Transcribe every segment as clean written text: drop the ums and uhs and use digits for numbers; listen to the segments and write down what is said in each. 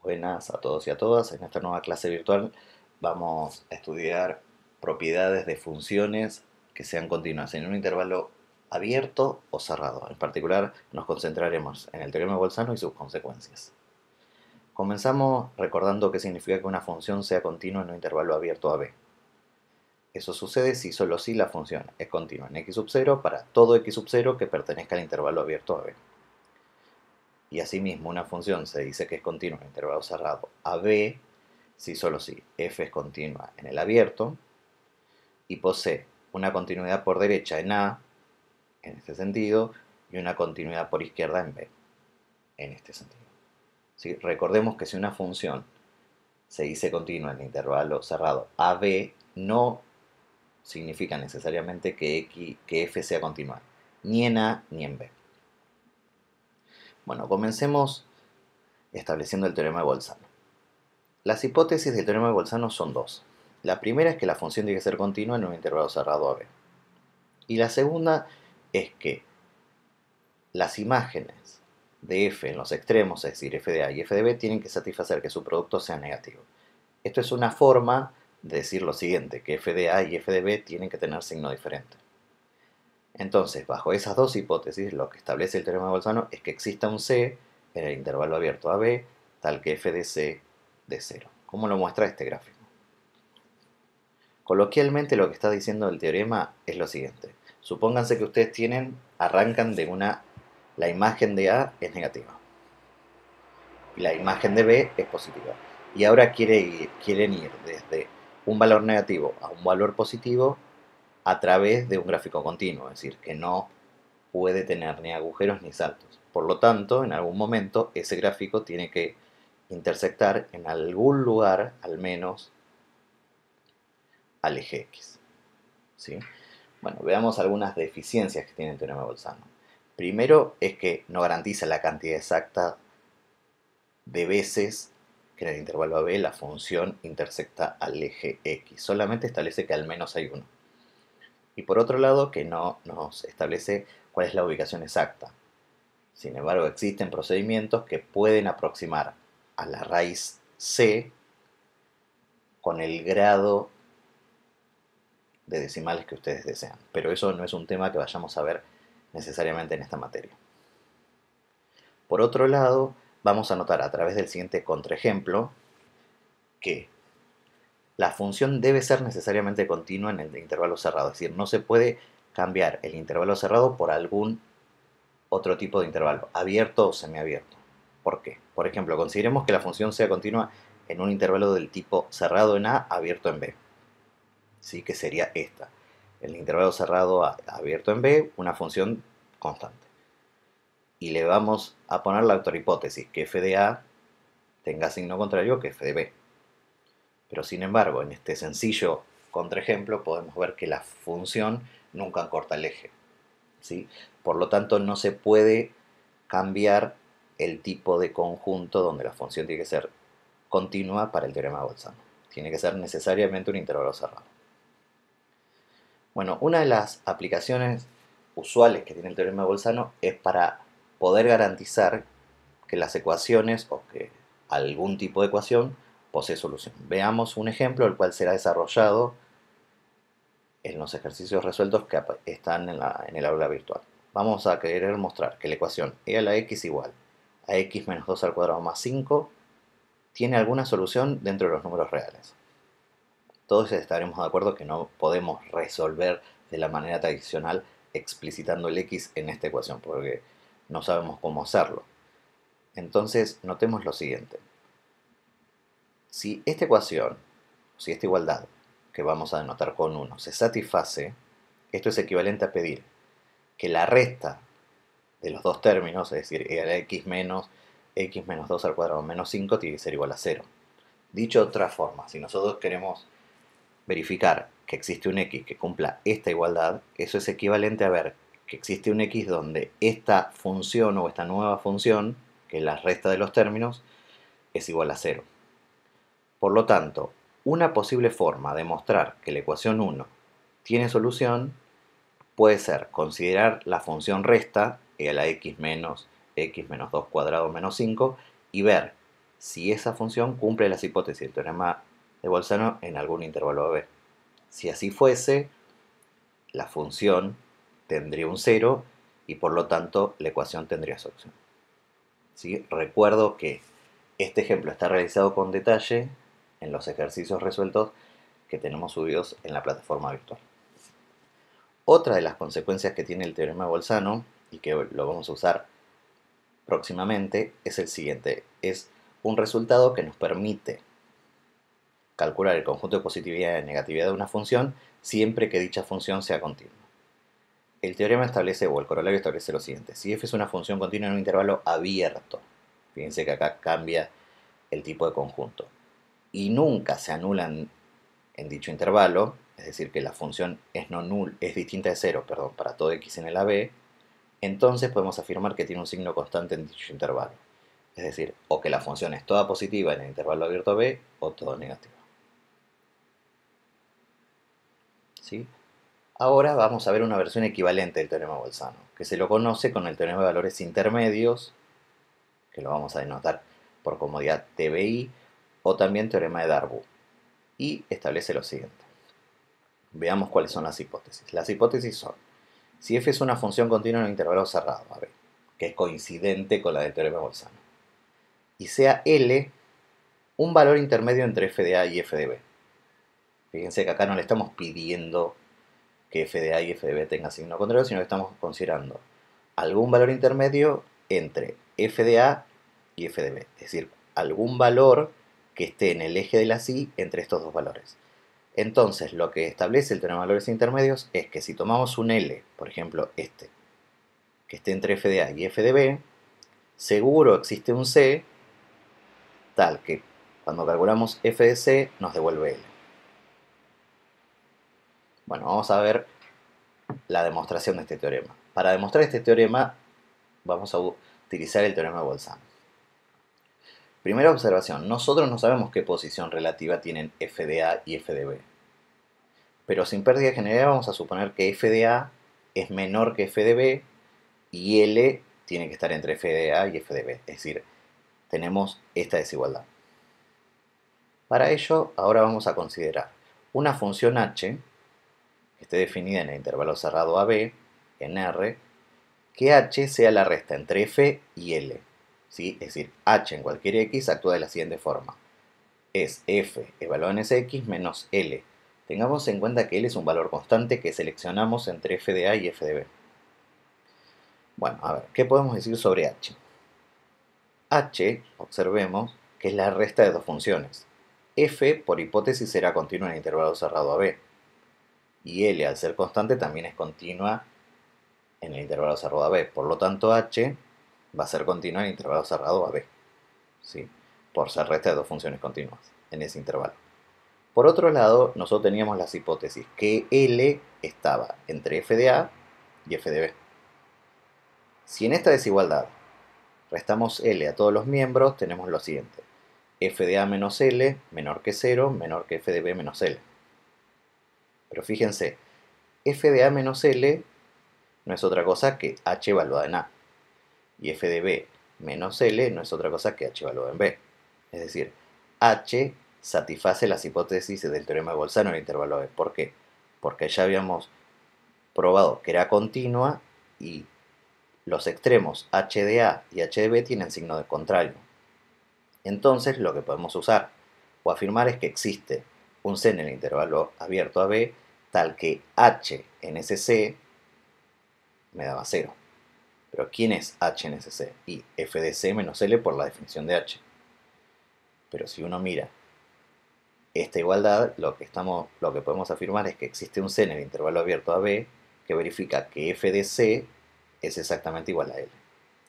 Buenas a todos y a todas. En esta nueva clase virtual vamos a estudiar propiedades de funciones que sean continuas en un intervalo abierto o cerrado. En particular nos concentraremos en el teorema de Bolzano y sus consecuencias. Comenzamos recordando qué significa que una función sea continua en un intervalo abierto a b. Eso sucede si solo si la función es continua en x sub 0 para todo x sub 0 que pertenezca al intervalo abierto a b. Y asimismo una función se dice que es continua en el intervalo cerrado a b si solo si f es continua en el abierto y posee una continuidad por derecha en a, en este sentido, y una continuidad por izquierda en b, en este sentido. ¿Sí? Recordemos que si una función se dice continua en el intervalo cerrado a b, no significa necesariamente que f sea continua, ni en a ni en b. Bueno, comencemos estableciendo el teorema de Bolzano. Las hipótesis del teorema de Bolzano son dos. La primera es que la función tiene que ser continua en un intervalo cerrado a b. Y la segunda es que las imágenes de f en los extremos, es decir, f de a y f de b, tienen que satisfacer que su producto sea negativo. Esto es una forma de decir lo siguiente, que f de a y f de b tienen que tener signo diferente. Entonces, bajo esas dos hipótesis, lo que establece el teorema de Bolzano es que exista un c en el intervalo abierto a b, tal que f de c de 0. ¿Cómo lo muestra este gráfico? Coloquialmente lo que está diciendo el teorema es lo siguiente. Supónganse que ustedes arrancan de la imagen de A es negativa y la imagen de B es positiva. Y ahora quieren ir desde un valor negativo a un valor positivo a través de un gráfico continuo, es decir, que no puede tener ni agujeros ni saltos. Por lo tanto, en algún momento ese gráfico tiene que intersectar en algún lugar, al menos, al eje X. ¿Sí? Bueno, veamos algunas deficiencias que tiene el teorema de Bolzano. Primero es que no garantiza la cantidad exacta de veces que en el intervalo AB la función intersecta al eje X. Solamente establece que al menos hay uno. Y por otro lado, que no nos establece cuál es la ubicación exacta. Sin embargo, existen procedimientos que pueden aproximar a la raíz C con el grado de decimales que ustedes desean. Pero eso no es un tema que vayamos a ver necesariamente en esta materia. Por otro lado, vamos a notar a través del siguiente contraejemplo que la función debe ser necesariamente continua en el intervalo cerrado, es decir, no se puede cambiar el intervalo cerrado por algún otro tipo de intervalo, abierto o semiabierto. ¿Por qué? Por ejemplo, consideremos que la función sea continua en un intervalo del tipo cerrado en A, abierto en B. ¿Sí? Que sería esta. El intervalo cerrado A, abierto en B, una función constante. Y le vamos a poner la autohipótesis, que f de A tenga signo contrario que f de B. Pero sin embargo, en este sencillo contraejemplo podemos ver que la función nunca corta el eje. ¿Sí? Por lo tanto, no se puede cambiar el tipo de conjunto donde la función tiene que ser continua para el teorema de Bolzano. Tiene que ser necesariamente un intervalo cerrado. Bueno, una de las aplicaciones usuales que tiene el teorema de Bolzano es para poder garantizar que las ecuaciones o que algún tipo de ecuación posee solución. Veamos un ejemplo, el cual será desarrollado en los ejercicios resueltos que están en el aula virtual. Vamos a querer mostrar que la ecuación e a la x igual a x menos 2 al cuadrado más 5 tiene alguna solución dentro de los números reales. Todos estaremos de acuerdo que no podemos resolver de la manera tradicional explicitando el x en esta ecuación porque no sabemos cómo hacerlo. Entonces, notemos lo siguiente. Si esta ecuación, si esta igualdad, que vamos a denotar con 1, se satisface, esto es equivalente a pedir que la resta de los dos términos, es decir, e a la x menos 2 al cuadrado menos 5, tiene que ser igual a 0. Dicho de otra forma, si nosotros queremos verificar que existe un x que cumpla esta igualdad, eso es equivalente a ver que existe un x donde esta función o esta nueva función, que es la resta de los términos, es igual a 0. Por lo tanto, una posible forma de mostrar que la ecuación 1 tiene solución puede ser considerar la función resta e a la x menos 2 cuadrado menos 5 y ver si esa función cumple las hipótesis del teorema de Bolzano en algún intervalo AB. Si así fuese, la función tendría un 0 y por lo tanto la ecuación tendría solución. ¿Sí? Recuerdo que este ejemplo está realizado con detalle en los ejercicios resueltos que tenemos subidos en la plataforma virtual. Otra de las consecuencias que tiene el teorema de Bolzano, y que lo vamos a usar próximamente, es el siguiente. Es un resultado que nos permite calcular el conjunto de positividad y negatividad de una función siempre que dicha función sea continua. El teorema establece, o el corolario establece lo siguiente. Si f es una función continua en un intervalo abierto, fíjense que acá cambia el tipo de conjunto, y nunca se anulan en dicho intervalo, es decir, que la función es distinta de 0, para todo x en el AB, entonces podemos afirmar que tiene un signo constante en dicho intervalo. Es decir, o que la función es toda positiva en el intervalo abierto AB o todo negativo. ¿Sí? Ahora vamos a ver una versión equivalente del teorema de Bolzano, que se lo conoce con el teorema de valores intermedios, que lo vamos a denotar por comodidad TBI, o también teorema de Darboux, y establece lo siguiente. Veamos cuáles son las hipótesis. Las hipótesis son, si f es una función continua en un intervalo cerrado, AB, que es coincidente con la del teorema de Bolzano, y sea L un valor intermedio entre f de A y f de B. Fíjense que acá no le estamos pidiendo que f de A y f de B tenga signo contrario, sino que estamos considerando algún valor intermedio entre f de A y f de B. Es decir, algún valor que esté en el eje de la y entre estos dos valores. Entonces, lo que establece el teorema de valores intermedios es que si tomamos un L, por ejemplo este, que esté entre f de A y f de B, seguro existe un C tal que cuando calculamos f de C nos devuelve L. Bueno, vamos a ver la demostración de este teorema. Para demostrar este teorema vamos a utilizar el teorema de Bolzano. Primera observación, nosotros no sabemos qué posición relativa tienen f de A y f de B. Pero sin pérdida general vamos a suponer que f de A es menor que f de B y L tiene que estar entre f de A y f de B. Es decir, tenemos esta desigualdad. Para ello, ahora vamos a considerar una función h que esté definida en el intervalo cerrado AB, en R, que h sea la resta entre f y L. ¿Sí? Es decir, h en cualquier x actúa de la siguiente forma. Es f evaluado en Sx menos L. Tengamos en cuenta que L es un valor constante que seleccionamos entre f de A y f de B. Bueno, a ver, ¿qué podemos decir sobre h? H, observemos, que es la resta de dos funciones. F, por hipótesis, será continua en el intervalo cerrado AB. Y L, al ser constante, también es continua en el intervalo cerrado AB. Por lo tanto, H va a ser continua en el intervalo cerrado AB. ¿Sí? Por ser resta de dos funciones continuas en ese intervalo. Por otro lado, nosotros teníamos las hipótesis que L estaba entre f de A y f de B. Si en esta desigualdad restamos L a todos los miembros, tenemos lo siguiente. F de A menos L menor que 0, menor que f de B menos L. Pero fíjense, f de A menos L no es otra cosa que h evaluada en A. Y f de B menos L no es otra cosa que h evaluada en B. Es decir, h satisface las hipótesis del teorema de Bolzano en el intervalo B. ¿Por qué? Porque ya habíamos probado que era continua y los extremos h de A y h de B tienen signo de contrario. Entonces, lo que podemos usar o afirmar es que existe un C en el intervalo abierto a B tal que h en ese C me daba 0. Pero ¿quién es h en ese C? Y f de C menos L por la definición de h. Pero si uno mira esta igualdad, lo que podemos afirmar es que existe un C en el intervalo abierto a B que verifica que f de C es exactamente igual a L,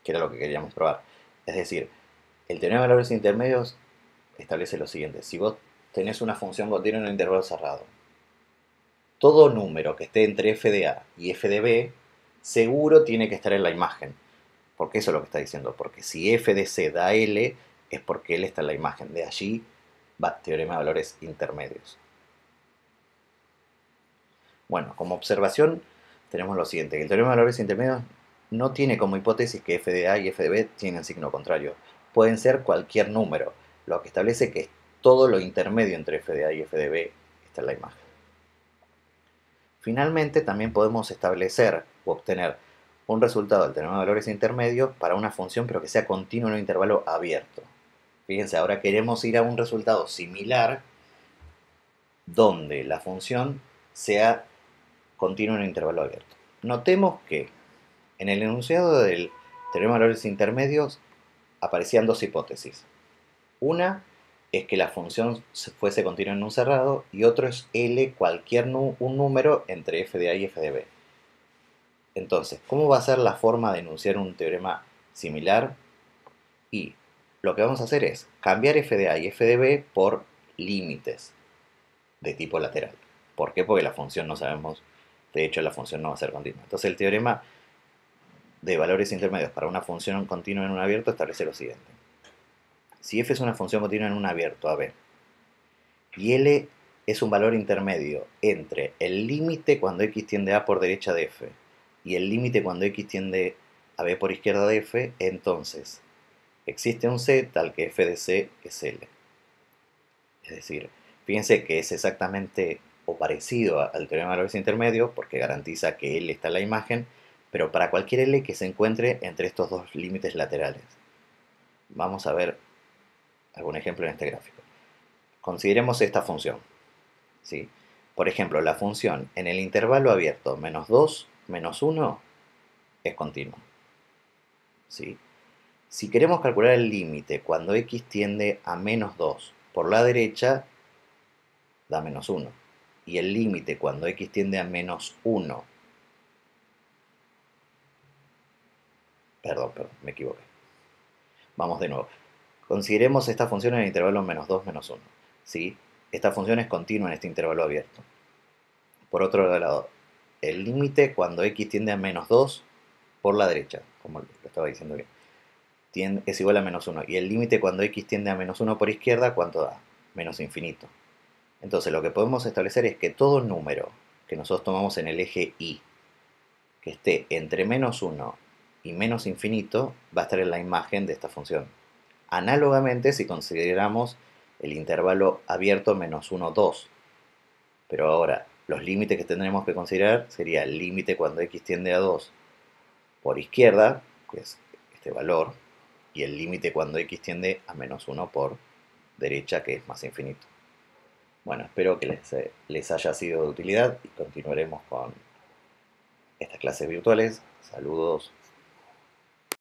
que era lo que queríamos probar. Es decir, el teorema de valores intermedios establece lo siguiente. Si vos tenés una función continua en un intervalo cerrado, todo número que esté entre f de A y f de B seguro tiene que estar en la imagen. ¿Por qué eso es lo que está diciendo? Porque si f de C da L, es porque L está en la imagen. De allí va teorema de valores intermedios. Bueno, como observación tenemos lo siguiente, que el teorema de valores intermedios no tiene como hipótesis que f de A y f de B tienen signo contrario. Pueden ser cualquier número, lo que establece que todo lo intermedio entre f de A y f de B está en la imagen. Finalmente, también podemos establecer o obtener un resultado del teorema de valores intermedios para una función pero que sea continua en un intervalo abierto. Fíjense, ahora queremos ir a un resultado similar donde la función sea continua en un intervalo abierto. Notemos que en el enunciado del teorema de valores intermedios aparecían dos hipótesis. Una es que la función fuese continua en un cerrado y otro es L cualquier un número entre f de A y f de B. Entonces, ¿cómo va a ser la forma de enunciar un teorema similar? Y lo que vamos a hacer es cambiar f de A y f de B por límites de tipo lateral. ¿Por qué? Porque la función no sabemos, de hecho la función no va a ser continua. Entonces el teorema de valores intermedios para una función continua en un abierto establece lo siguiente. Si f es una función continua en un abierto AB y L es un valor intermedio entre el límite cuando x tiende a A por derecha de f y el límite cuando x tiende a B por izquierda de f, entonces existe un C tal que f de C es L. Es decir, fíjense que es exactamente o parecido al teorema de valores intermedios porque garantiza que L está en la imagen, pero para cualquier L que se encuentre entre estos dos límites laterales. Vamos a ver algún ejemplo en este gráfico. Consideremos esta función, ¿sí? Por ejemplo, la función en el intervalo abierto menos 2, menos 1 es continua, ¿sí? Si queremos calcular el límite cuando x tiende a menos 2 por la derecha, da menos 1. Y el límite cuando x tiende a menos 1, perdón, me equivoqué. Vamos de nuevo. Consideremos esta función en el intervalo menos 2, menos 1, ¿sí? Esta función es continua en este intervalo abierto. Por otro lado, el límite cuando x tiende a menos 2 por la derecha, como lo estaba diciendo bien, es igual a menos 1. Y el límite cuando x tiende a menos 1 por izquierda, ¿cuánto da? Menos infinito. Entonces lo que podemos establecer es que todo número que nosotros tomamos en el eje y, que esté entre menos 1 y menos infinito, va a estar en la imagen de esta función. Análogamente, si consideramos el intervalo abierto menos 1, 2. Pero ahora, los límites que tendremos que considerar sería el límite cuando x tiende a 2 por izquierda, que es este valor, y el límite cuando x tiende a menos 1 por derecha, que es más infinito. Bueno, espero que les haya sido de utilidad y continuaremos con estas clases virtuales. Saludos.